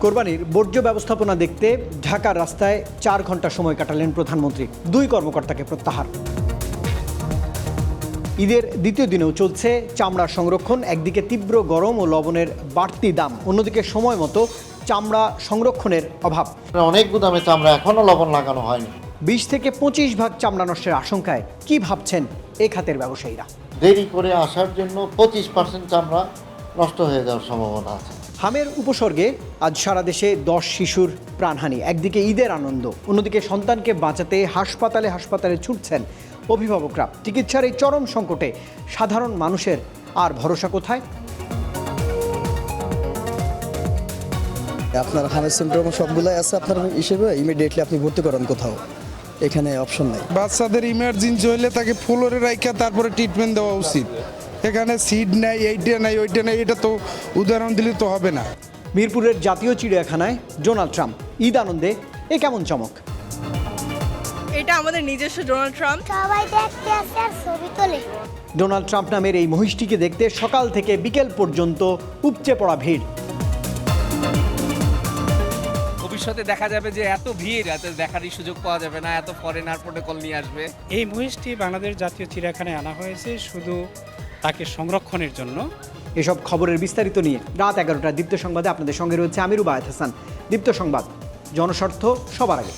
কোরবানির বর্জ্য ব্যবস্থাপনা দেখতে ঢাকার রাস্তায় 4 ঘন্টা সময় কাটালেন প্রধানমন্ত্রী। 2 কর্মকর্তাকে প্রত্যাহার। ঈদের দ্বিতীয় দিনেও চলছে চামড়া সংরক্ষণ। একদিকে তীব্র গরম ও লবণের বাড়তি দাম, অন্যদিকে সময় মতো চামড়া সংরক্ষণের অভাব। অনেক গুদামে চামড়া এখনো লবণ লাগানো হয়নি। 20 থেকে 25 ভাগ চামড়া নষ্টের আশঙ্কায় কি ভাবছেন এ খাতের ব্যবসায়ীরা? দেরি করে আসার জন্য 25% চামড়া নষ্ট হয়ে যাওয়ার সম্ভাবনা আছে। হামের উপসর্গে আজ সারা দেশে 10 শিশুর প্রাণহানি। একদিকে ঈদের আনন্দ, অন্যদিকে সন্তানকে বাঁচাতে হাসপাতালে ছুটছেন অভিভাবকরা। চিকিৎসার এই চরম সংকটে সাধারণ মানুষের আর ভরসা কোথায়? আপনার হামের সিমটম সবগুলাই আছে আপনার হিসেবে, ইমিডিয়েটলি আপনি ভর্তি করেন কোথাও, এখানে অপশন নাই। বাচ্চাদের ইমার্জেন্সি হলে তাকে ফ্লোরে রাখা তারপরে ট্রিটমেন্ট দেওয়া উচিত। এখানে সিট নাই, এইটা নাই, ওইটা নাই, এটা তো উদাহরণ দিলে তো হবে না। মিরপুরের জাতীয় চিড়িয়াখানায় ডোনাল্ড ট্রাম্প ঈদ আনন্দে এ কেমন চমক? এটা আমাদের নিজস্ব ডোনাল্ড ট্রাম্প। সবাই দেখতে আসে আর ছবি তোলে। ডোনাল্ড ট্রাম্প নামের এই মহিষটিকে দেখতে সকাল থেকে বিকেল পর্যন্ত উপচে পড়া ভিড়। ভবিষ্যতে দেখা যাবে যে এত ভিড়, এত দেখারই সুযোগ পাওয়া যাবে না, এত ফরেনার প্রোটোকল নিয়ে আসবে। এই মহিষটি বাংলাদেশ জাতীয় চিড়িয়াখানায় আনা হয়েছে শুধু তাকে সংরক্ষণের জন্য। এসব খবরের বিস্তারিত নিয়ে রাত 11টায় দীপ্ত সংবাদে আপনাদের সঙ্গে রয়েছে আমি রুবায়েত হাসান। দীপ্ত সংবাদ, জনস্বার্থ সবার আগে।